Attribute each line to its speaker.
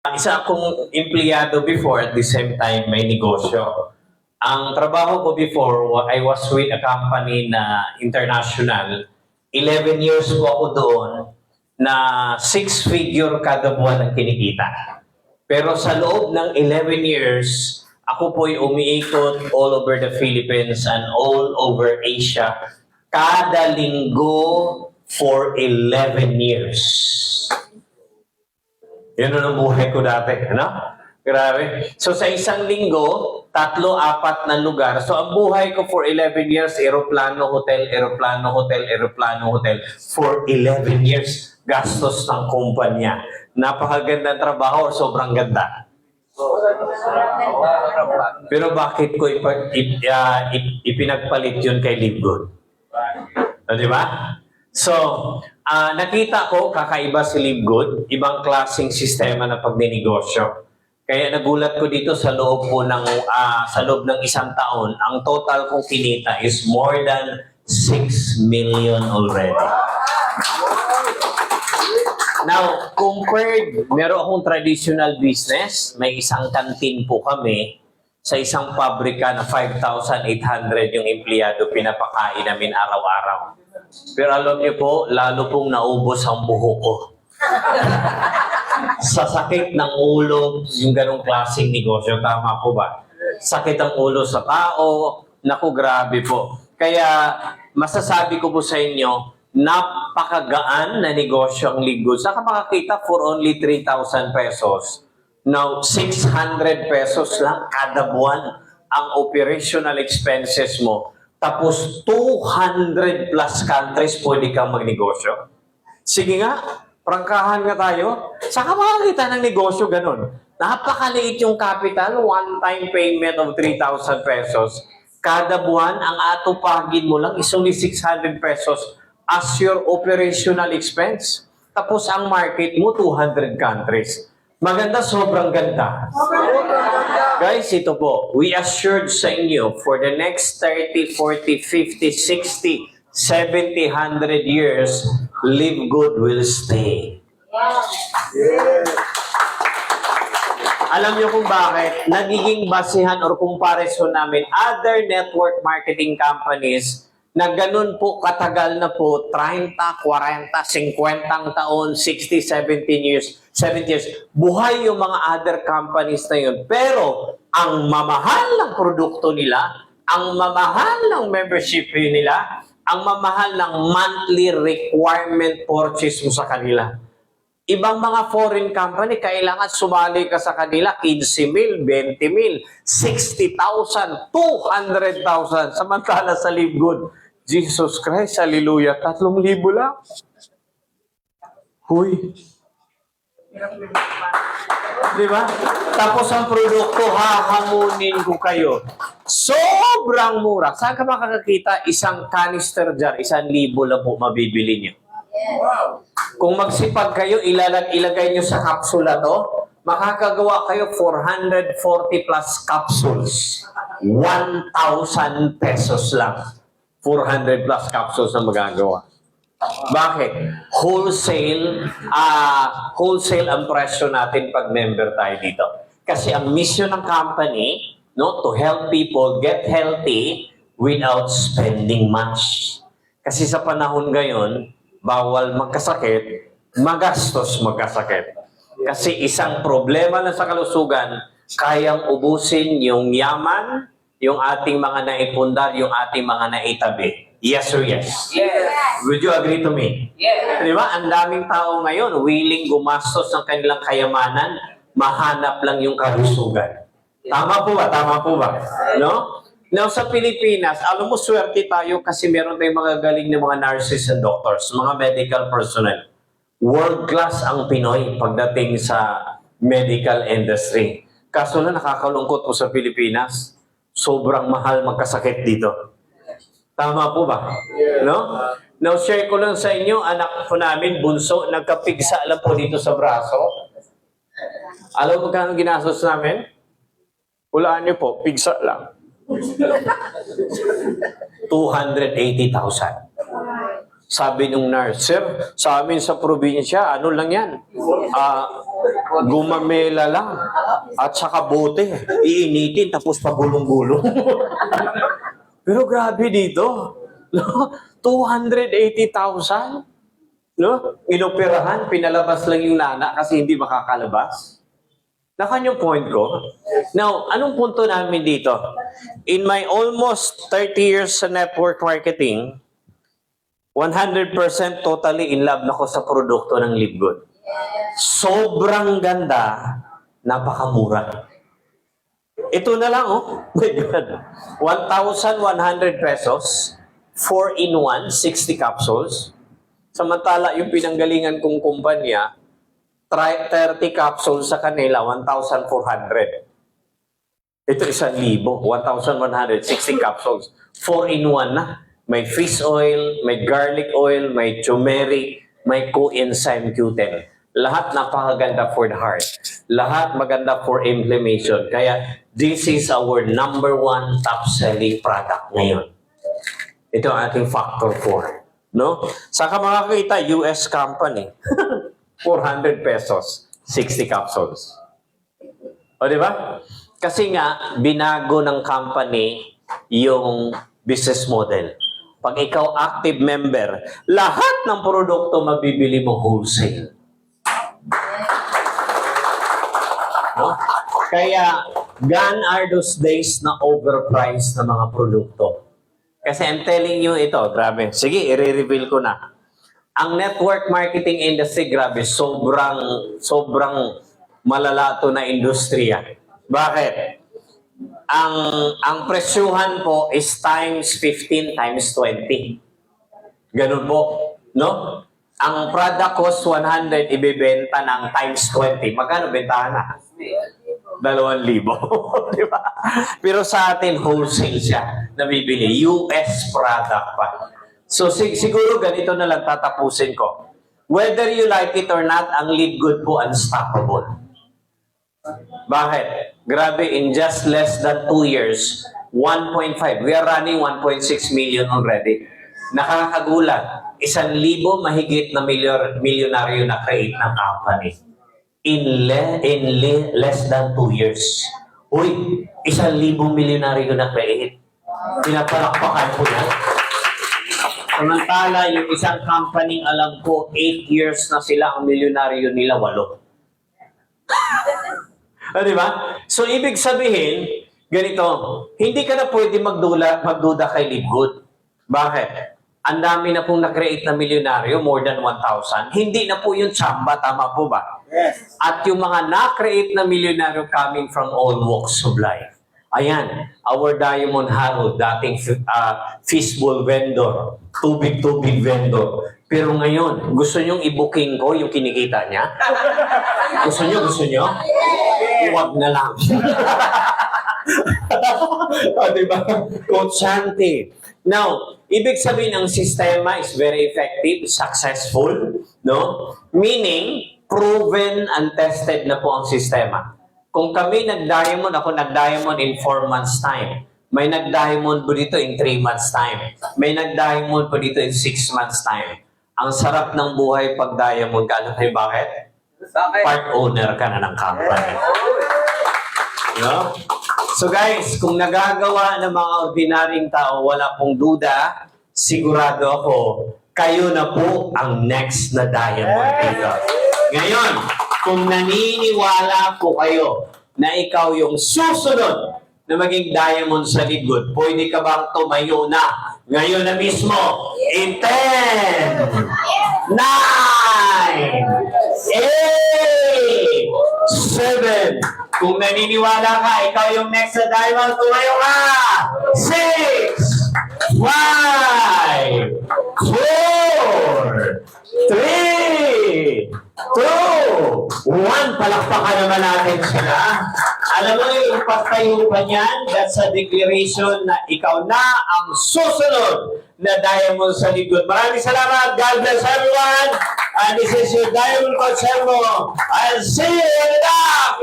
Speaker 1: Isa akong empleyado before, at the same time may negosyo. Ang trabaho ko before, I was with a company na international. 11 years po ako doon na 6-figure kada buwan ang kinikita. Pero sa loob ng 11 years, ako po'y umiikot all over the Philippines and all over Asia kada linggo for 11 years. Yun ang buhay ko dati, ano? Grabe. So sa isang linggo, 3-4 na lugar. So ang buhay ko for 11 years, aeroplano, hotel, aeroplano, hotel, aeroplano, hotel. For 11 years, gastos ng kumpanya. Napakagandang trabaho, sobrang ganda. Pero bakit ko ipinagpalit yun kay Livegood? Di ba? So, nakita ko, kakaiba si Livegood, ibang klaseng sistema ng pagninegosyo. Kaya nagulat ko dito sa loob po ng, sa loob ng isang taon, ang total kong kinita is more than 6 million already. Now, compared, meron akong traditional business, may isang kantin po kami, sa isang pabrika na 5,800 yung empleyado, pinapakain namin araw-araw. Pero alam niyo po, lalo pong naubos ang buho ko. Sa sakit ng ulo, yung ganong klaseng negosyo, tama po ba? Sakit ang ulo sa tao, naku, grabe po. Kaya masasabi ko po sa inyo, napakagaan na negosyo ang Livegood. Saka makakita for only 3,000 pesos. Now, 600 pesos lang kada buwan ang operational expenses mo. Tapos 200 plus countries pwede kang magnegosyo. Sige nga, prangkahan nga tayo. Saka makakita ng negosyo ganun. Napakaliit yung capital, one-time payment of 3,000 pesos. Kada buwan, ang atupagin mo lang is only 600 pesos as your operational expense. Tapos ang market mo, 200 countries. Maganda, sobrang ganda. Guys, ito po, we assured sa inyo for the next 30, 40, 50, 60, 70, 100 years, Livegood will stay. Alam niyo kung bakit? Nagiging basihan or comparison namin other network marketing companies na ganun po katagal na po, 30, 40, 50 taon, 60, 70 years, buhay yung mga other companies na yun. Pero, ang mamahal ng produkto nila, ang mamahal ng membership fee nila, ang mamahal ng monthly requirement purchase mo sa kanila. Ibang mga foreign company, kailangan sumali ka sa kanila, 15,000, 20,000, 60,000, 200,000. Samantala sa Livegood, Jesus Christ, hallelujah, 3,000 lang. Huy. Di ba? Tapos ang produkto, hahamunin ko kayo. Sobrang mura. Saan ka makakakita isang canister jar, 1,000 lang po mabibili nyo? Kung magsipag kayo, ilagay nyo sa kapsula to, makakagawa kayo 440 plus capsules. 1,000 pesos lang. 400 plus capsules na magagawa. Bakit? Wholesale ang presyo natin pag member tayo dito. Kasi ang mission ng company, no, to help people get healthy without spending much. Kasi sa panahon ngayon, bawal magkasakit, magastos magkasakit. Kasi isang problema na sa kalusugan, kayang ubusin yung yaman, yung ating mga naipundar, yung ating mga naitabi. Yes or yes?
Speaker 2: Yes.
Speaker 1: Would you agree to me?
Speaker 2: Yes.
Speaker 1: Di ba? Ang daming tao ngayon, willing gumastos ng kanilang kayamanan, mahanap lang yung kalusugan. Tama po ba? Tama po ba? No? Now, sa Pilipinas, alam mo, swerte tayo kasi meron tayong mga galing na mga nurses and doctors, mga medical personnel. World class ang Pinoy pagdating sa medical industry. Kaso na nakakalungkot po sa Pilipinas, sobrang mahal magkasakit dito. Tama po ba? No? Now, share ko lang sa inyo, anak po namin, bunso, nagkapigsa lang po dito sa braso. Alam mo kung ginastos namin? Hulaan niyo po, pigsa lang. 280,000. Sabi nung nurse, sir, sa amin sa probinsya, ano lang yan? Gumamela lang. At saka bote. Iinitin tapos pagulong-gulong. Pero grabe dito. No? 280,000. No? Inoperahan, pinalabas lang yung nana kasi hindi makakalabas. Nakan yung point ko. Now, anong punto namin dito? In my almost 30 years sa network marketing, 100% totally in love na ko sa produkto ng Libgood. Sobrang ganda, napakamura. Ito na lang, oh. My God. 1,100 pesos, 4-in-1, 60 capsules. Samantala, yung pinanggalingan kong kumpanya, 30 capsules sa kanila, 1,400. Ito 1,000, 1,160 capsules. 4-in-1 na. May fish oil, may garlic oil, may turmeric, may coenzyme Q10. Lahat napakaganda for the heart. Lahat maganda for inflammation. Kaya this is our number 1 top-selling product ngayon. Ito ang ating factor 4. No? Saka makakita, US company. 400 pesos, 60 capsules. O, di ba? Kasi nga, binago ng company yung business model. Pag ikaw active member, lahat ng produkto mabibili mo wholesale. No? Kaya, gone are those days na overpriced na mga produkto. Kasi I'm telling you ito, grabe. Sige, i-reveal ko na. Ang network marketing industry, grabe, sobrang malalato na industriya. Bakit? Ang presyuhan po is times 15 times 20. Ganun po, no? Ang product cost 100, ibebenta ng times 20. Magkano bentahan na? 2,000. Di ba? Pero sa atin, wholesale siya. Nabibili. US product pa. So siguro ganito na lang tatapusin ko. Whether you like it or not, ang Libgood po unstoppable. Bakit? Grabe, in just less than 2 years, 1.5. We are running 1.6 million already. Nakakagulat. 1,000 mahigit na milyonaryo na create ng company. In less than 2 years. Uy, 1,000 milyonaryo na create. Pinapalakpakan ko yan. Samantala, yung isang company, alam ko, 8 years na sila ang milyonaryo nila, 8. Di ba? So, ibig sabihin, ganito, hindi ka na pwede magduda kay Libgood. Bakit? Ang dami na pong na-create na milyonaryo, more than 1,000. Hindi na po yung tsamba, tama po ba?
Speaker 2: Yes.
Speaker 1: At yung mga na-create na milyonaryo coming from all walks of life. Ayan, our Diamond Harrow, dating fishbowl vendor, tubig-tubig vendor. Pero ngayon, gusto nyong i-booking ko yung kinikita niya? Gusto nyo? Huwag na lang. Diba? Coach Santi. Now, ibig sabihin ang sistema is very effective, successful, no? Meaning, proven and tested na po ang sistema. Kung kami nag-diamond, ako nag-diamond in 4 months' time. May nag-diamond po dito in 3 months' time. May nag-diamond po dito in 6 months' time. Ang sarap ng buhay pag diamond ka. Ano kayo bakit? Part owner ka na ng company. No? So guys, kung nagagawa ng mga ordinaryong tao, wala pong duda, sigurado ako, kayo na po ang next na diamond dito. Ngayon, kung naniniwala po kayo na ikaw yung susunod na maging diamond sa Libgood, pwede ka bang tumayo na ngayon na mismo in 10, 9, 8, 7. Kung naniniwala ka, ikaw yung next na diamond, tumayo ka! 6, 5, 4, 3, 2, 1. Palakpakan naman natin sila. Alam mo yung pagtayo pa niyan, that's a declaration na ikaw na ang susunod na diamond sa Libgood. Maraming salamat. God bless everyone. And this is your Diamond Coach Sermo. I'll see you in the back.